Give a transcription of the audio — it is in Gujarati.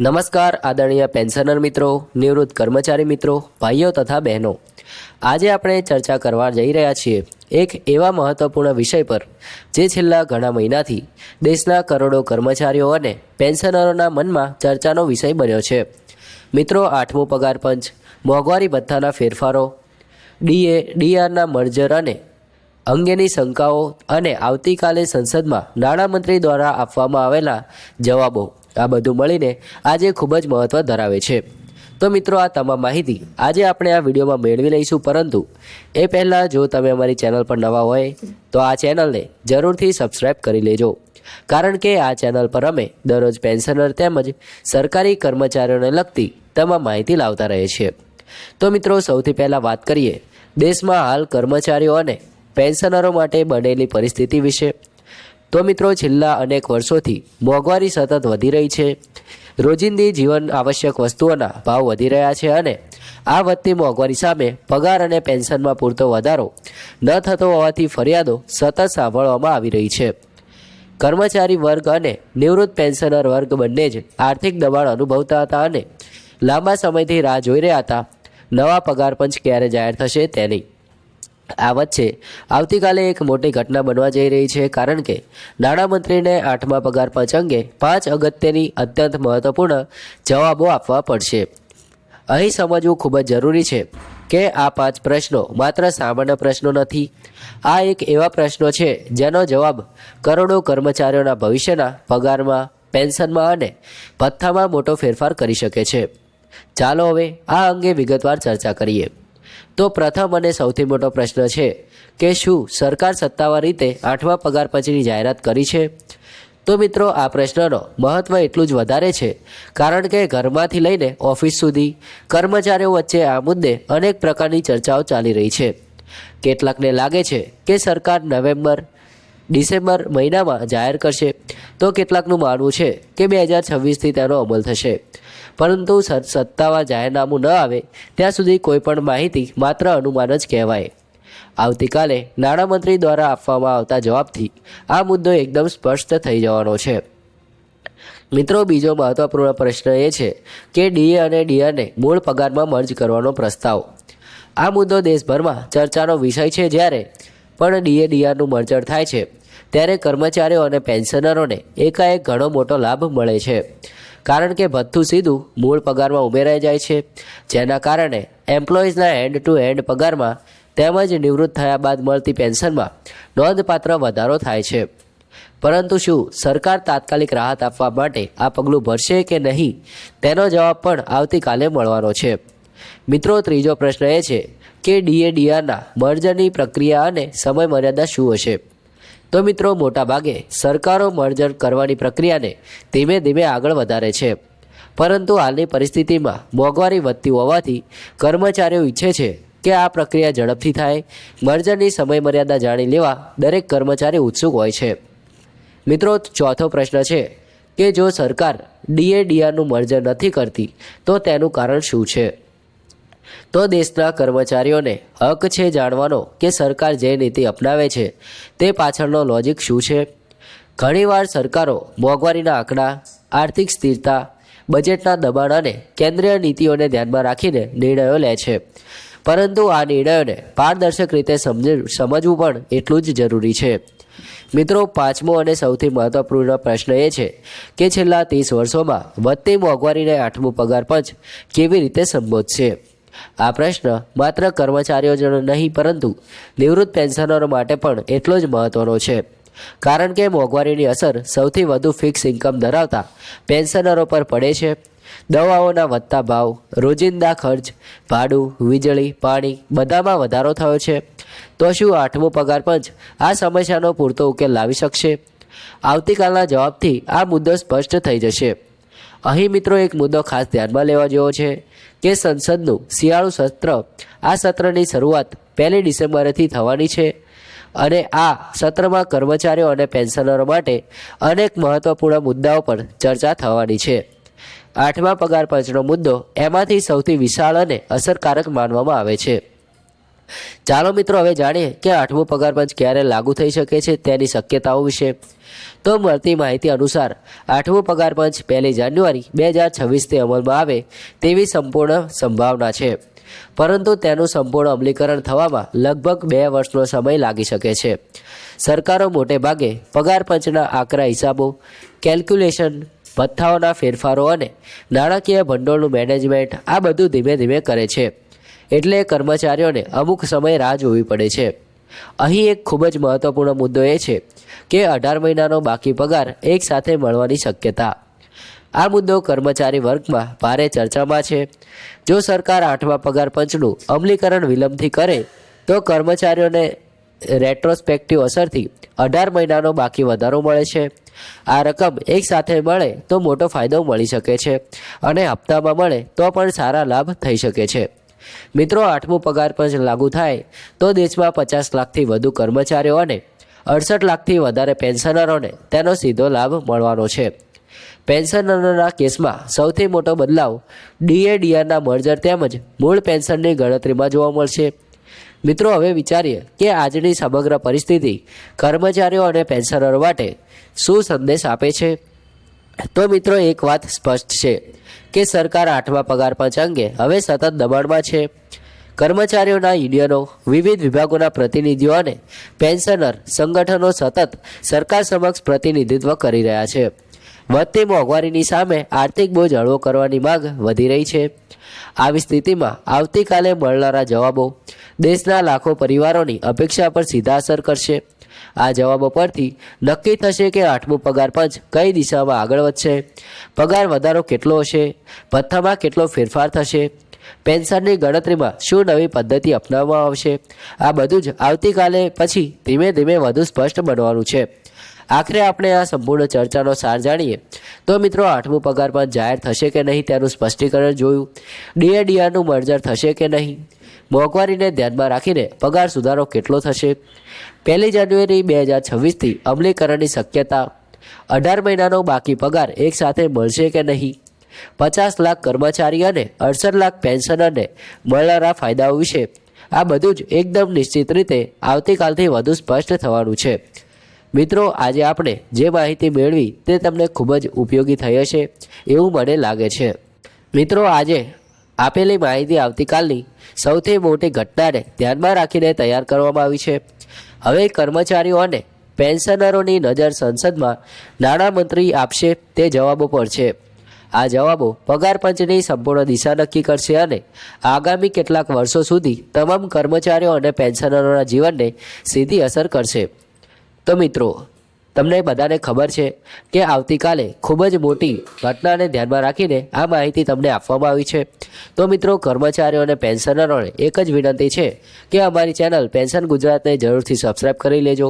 નમસ્કાર આદરણીય પેન્શનર મિત્રો, નિવૃત્ત કર્મચારી મિત્રો, ભાઈઓ તથા બહેનો। આજે આપણે ચર્ચા કરવા જઈ રહ્યા છીએ એક એવા મહત્વપૂર્ણ વિષય પર જે છેલ્લા ઘણા મહિનાથી દેશના કરોડો કર્મચારીઓ અને પેન્શનરોના મનમાં ચર્ચાનો વિષય બન્યો છે। મિત્રો, 8મું પગાર પંચ, મોંઘવારી ભથ્થાના ફેરફારો, ડીઆરના મર્જર અને અંગેની શંકાઓ અને આવતીકાલે સંસદમાં નાણામંત્રી દ્વારા આપવામાં આવેલા જવાબો, આ બધું મળીને આજે ખૂબ જ મહત્ત્વ ધરાવે છે। તો મિત્રો, આ તમામ માહિતી આજે આપણે આ વિડીયોમાં મેળવી લઈશું, પરંતુ એ પહેલાં જો તમે અમારી ચેનલ પર નવા હોય તો આ ચેનલને જરૂરથી સબસ્ક્રાઈબ કરી લેજો, કારણ કે આ ચેનલ પર અમે દરરોજ પેન્શનર તેમજ સરકારી કર્મચારીઓને લગતી તમામ માહિતી લાવતા રહે છીએ। તો મિત્રો, સૌથી પહેલાં વાત કરીએ દેશમાં હાલ કર્મચારીઓ અને પેન્શનરો માટે બનેલી પરિસ્થિતિ વિશે। તો મિત્રો, છેલ્લા અનેક વર્ષોથી મોંઘવારી સતત વધી રહી છે। રોજિંદી જીવન આવશ્યક વસ્તુઓના ભાવ વધી રહ્યા છે અને આ વધતી મોંઘવારી સામે પગાર અને પેન્શનમાં પૂરતો વધારો ન થતો હોવાથી ફરિયાદો સતત સાંભળવામાં આવી રહી છે। કર્મચારી વર્ગ અને નિવૃત્ત પેન્શનર વર્ગ બંને જ આર્થિક દબાણ અનુભવતા હતા અને લાંબા સમયથી રાહ જોઈ રહ્યા હતા નવા પગાર પંચ ક્યારે જાહેર થશે તેની। આ વચ્ચે આવતીકાલે એક મોટી ઘટના બનવા જઈ રહી છે, કારણ કે નાણામંત્રીને 8મા પગાર પંચ અંગે 5 અગત્યની અત્યંત મહત્વપૂર્ણ જવાબો આપવા પડશે। અહીં સમજવું ખૂબ જ જરૂરી છે કે આ 5 પ્રશ્નો માત્ર સામાન્ય પ્રશ્નો નથી। આ એક એવા પ્રશ્નો છે જેનો જવાબ કરોડો કર્મચારીઓના ભવિષ્યના પગારમાં, પેન્શનમાં અને ભથ્થામાં મોટો ફેરફાર કરી શકે છે। ચાલો હવે આ અંગે વિગતવાર ચર્ચા કરીએ। તો પ્રથમ અને સૌથી મોટો પ્રશ્ન છે કે શું સરકાર સત્તાવાર રીતે 8મા પગાર પંચની જાહેરાત કરી છે? તો મિત્રો, આ પ્રશ્નનો મહત્ત્વ એટલું જ વધારે છે કારણ કે ઘરમાંથી લઈને ઓફિસ સુધી કર્મચારીઓ વચ્ચે આ મુદ્દે અનેક પ્રકારની ચર્ચાઓ ચાલી રહી છે। કેટલાકને લાગે છે કે સરકાર નવેમ્બર-ડિસેમ્બર મહિનામાં જાહેર કરશે, તો કેટલાકનું માનવું છે કે 2026થી તેનો અમલ થશે, પરંતુ સત્તાવાર જાહેરનામું ન આવે ત્યાં સુધી કોઈપણ માહિતી માત્ર અનુમાન જ કહેવાય। આવતીકાલે નાણામંત્રી દ્વારા આપવામાં આવતા જવાબથી આ મુદ્દો એકદમ સ્પષ્ટ થઈ જવાનો છે। મિત્રો, બીજો મહત્વપૂર્ણ પ્રશ્ન એ છે કે ડીએ અને ડીઆરને મૂળ પગારમાં મર્જ કરવાનો પ્રસ્તાવ। આ મુદ્દો દેશભરમાં ચર્ચાનો વિષય છે। જ્યારે પણ ડીએ ડીઆરનું મર્જર થાય છે ત્યારે કર્મચારીઓ અને પેન્શનરોને એકાએક ઘણો મોટો લાભ મળે છે, કારણ કે ભથ્થું સીધું મૂળ પગારમાં ઉમેરાઈ જાય છે, જેના કારણે એમ્પ્લોઈઝના એન્ડ ટુ એન્ડ પગારમાં તેમજ નિવૃત્ત થયા બાદ મળતી પેન્શનમાં નોંધપાત્ર વધારો થાય છે। પરંતુ શું સરકાર તાત્કાલિક રાહત આપવા માટે આ પગલું ભરશે કે નહીં, તેનો જવાબ પણ આવતીકાલે મળવાનો છે। મિત્રો, ત્રીજો પ્રશ્ન એ છે કે ડીએ ડીઆરના મર્જરની પ્રક્રિયા અને સમય મર્યાદા શું હશે? તો મિત્રો, મોટાભાગે સરકારો મર્જર કરવાની પ્રક્રિયાને ધીમે ધીમે આગળ વધારે છે, પરંતુ હાલની પરિસ્થિતિમાં મોંઘવારી વધતી હોવાથી કર્મચારીઓ ઈચ્છે છે કે આ પ્રક્રિયા ઝડપથી થાય। મર્જરની સમયમર્યાદા જાણી લેવા દરેક કર્મચારી ઉત્સુક હોય છે। મિત્રો, ચોથો પ્રશ્ન છે કે જો સરકાર ડીએ ડીઆરનું મર્જર નથી કરતી તો તેનું કારણ શું છે? તો દેશના કર્મચારીઓને હક છે જાણવાનો કે સરકાર જે નીતિ અપનાવે છે તે પાછળનો લોજિક શું છે। ઘણીવાર સરકારો મોંઘવારીના આંકડા, આર્થિક સ્થિરતા, બજેટના દબાણ અને કેન્દ્રીય નીતિઓને ધ્યાનમાં રાખીને નિર્ણયો લે છે, પરંતુ આ નિર્ણયોને પારદર્શક રીતે સમજવું પણ એટલું જ જરૂરી છે। મિત્રો, પાંચમો અને સૌથી મહત્વપૂર્ણ પ્રશ્ન એ છે કે છેલ્લા 30 વર્ષોમાં વધતી મોંઘવારીને 8મું પગાર પંચ કેવી રીતે સંબોધશે? આ પ્રશ્ન માત્ર કર્મચારીઓ જ નહીં, પરંતુ નિવૃત્ત પેન્શનરો માટે પણ એટલો જ મહત્ત્વનો છે, કારણ કે મોંઘવારીની અસર સૌથી વધુ ફિક્સ ઇન્કમ ધરાવતા પેન્શનરો પર પડે છે। દવાઓના વધતા ભાવ, રોજિંદા ખર્ચ, ભાડું, વીજળી, પાણી બધામાં વધારો થયો છે। તો શું 8મું પગાર પંચ આ સમસ્યાનો પૂરતો ઉકેલ લાવી શકશે? આવતીકાલના જવાબથી આ મુદ્દો સ્પષ્ટ થઈ જશે। અહીં મિત્રો, એક મુદ્દો ખાસ ધ્યાનમાં લેવા જેવો છે કે સંસદનું શિયાળુ સત્ર, આ સત્રની શરૂઆત 1 ડિસેમ્બરથી થવાની છે અને આ સત્રમાં કર્મચારીઓ અને પેન્શનરો માટે અનેક મહત્વપૂર્ણ મુદ્દાઓ પર ચર્ચા થવાની છે। 8મા પગાર પંચનો મુદ્દો એમાંથી સૌથી વિશાળ અને અસરકારક માનવામાં આવે છે। ચાલો મિત્રો હવે જાણીએ કે 8મો પગાર પંચ ક્યારે લાગુ થઈ શકે છે તેની શક્યતાઓ વિશે. તો મળતી માહિતી અનુસાર 8મો પગાર પંચ 1 જાન્યુઆરી 2026થી અમલમાં આવે તેવી સંપૂર્ણ સંભાવના છે, પરંતુ તેનું સંપૂર્ણ અમલીકરણ થવામાં લગભગ 2 વર્ષનો સમય લાગી શકે છે. સરકારો મોટે ભાગે પગાર પંચના આકરા હિસાબો, કેલ્ક્યુલેશન, ભથ્થાઓના ફેરફારો અને નાણાકીય ભંડોળનું મેનેજમેન્ટ આ બધું ધીમે ધીમે કરે છે, એટલે કર્મચારીઓને અમુક સમય રાહ જોવી પડે છે. અહીં એક ખૂબ જ મહત્વપૂર્ણ મુદ્દો એ છે કે 18 મહિનાનો બાકી પગાર એકસાથે મળવાની શક્યતા. આ મુદ્દો કર્મચારી વર્ગમાં ભારે ચર્ચામાં છે. જો સરકાર 8મા પગાર પંચનું અમલીકરણ વિલંબથી કરે તો કર્મચારીઓને રેટ્રોસ્પેક્ટિવ અસરથી 18 મહિનાનો બાકી વધારો મળે છે. આ રકમ એકસાથે મળે તો મોટો ફાયદો મળી શકે છે અને હપ્તામાં મળે તો પણ સારા લાભ થઈ શકે છે. મિત્રો, 8મું પગાર પંચ લાગુ થાય તો દેશમાં 50 લાખથી વધુ કર્મચારીઓ અને 68 લાખથી વધારે પેન્શનરોને તેનો સીધો લાભ મળવાનો છે. પેન્શનરોના કેસમાં સૌથી મોટો બદલાવ ડીએડીઆરના મર્જર તેમજ મૂળ પેન્શનની ગણતરીમાં જોવા મળશે. મિત્રો, હવે વિચારીએ કે આજની સમગ્ર પરિસ્થિતિ કર્મચારીઓ અને પેન્શનરો માટે શું સંદેશ આપે છે. તો મિત્રો, એક વાત સ્પષ્ટ છે કે સરકાર 8મા પગાર પંચ અંગે હવે સતત દબાણમાં છે. કર્મચારીઓના યુનિયનો, વિવિધ વિભાગોના પ્રતિનિધિઓ અને પેન્શનર સંગઠનો સતત સરકાર સમક્ષ પ્રતિનિધિત્વ કરી રહ્યા છે. વધતી મોંઘવારીની સામે આર્થિક બોજ હળવો કરવાની માંગ વધી રહી છે. આવી સ્થિતિમાં આવતીકાલે મળનારા જવાબો દેશના લાખો પરિવારોની અપેક્ષા પર સીધા અસર કરશે. આ જવાબો પરથી નક્કી થશે કે 8મું પગાર પંચ કઈ દિશામાં આગળ વધશે, પગાર વધારો કેટલો હશે, ભથ્થામાં કેટલો ફેરફાર થશે, પેન્શનની ગણતરીમાં શું નવી પદ્ધતિ અપનાવવામાં આવશે. આ બધું જ આવતીકાલે પછી ધીમે ધીમે વધુ સ્પષ્ટ બનવાનું છે. આખરે આપણે આ સંપૂર્ણ ચર્ચાનો સાર જાણીએ તો મિત્રો, 8મું પગાર પંચ જાહેર થશે કે નહીં તેનું સ્પષ્ટીકરણ જોયું, ડીએડીઆરનું મર્જર થશે કે નહીં, મોંઘવારીને ધ્યાનમાં રાખીને પગાર સુધારો કેટલો થશે, 1 જાન્યુઆરી 2026થી અમલીકરણની શક્યતા, 18 મહિનાનો બાકી પગાર એકસાથે મળશે કે નહીં, 50 લાખ કર્મચારી અને 68 લાખ પેન્શનરને મળનારા ફાયદાઓ વિશે આ બધું જ એકદમ નિશ્ચિત રીતે આવતીકાલથી વધુ સ્પષ્ટ થવાનું છે. મિત્રો, આજે આપણે જે માહિતી મેળવી તે તમને ખૂબ જ ઉપયોગી થઈ હશે એવું મને લાગે છે. મિત્રો, આજે આપેલી માહિતી આવતીકાલની સૌથી મોટી ઘટનાને ધ્યાનમાં રાખીને તૈયાર કરવામાં આવી છે. હવે કર્મચારીઓ અને પેન્શનરોની નજર સંસદમાં નાણામંત્રી આપશે તે જવાબો પર છે. આ જવાબો પગાર પંચની સંપૂર્ણ દિશા નક્કી કરશે અને આગામી કેટલાક વર્ષો સુધી તમામ કર્મચારીઓ અને પેન્શનરોના જીવનને સીધી અસર કરશે. તો મિત્રો, તમને બધાને ખબર છે કે આવતીકાલે ખૂબ જ મોટી ઘટનાને ધ્યાનમાં રાખીને આ માહિતી તમને આપવામાં આવી છે. તો મિત્રો, કર્મચારીઓ અને પેન્શનરોને એક જ વિનંતી છે કે અમારી ચેનલ પેન્શન ગુજરાતને જરૂરથી સબસ્ક્રાઈબ કરી લેજો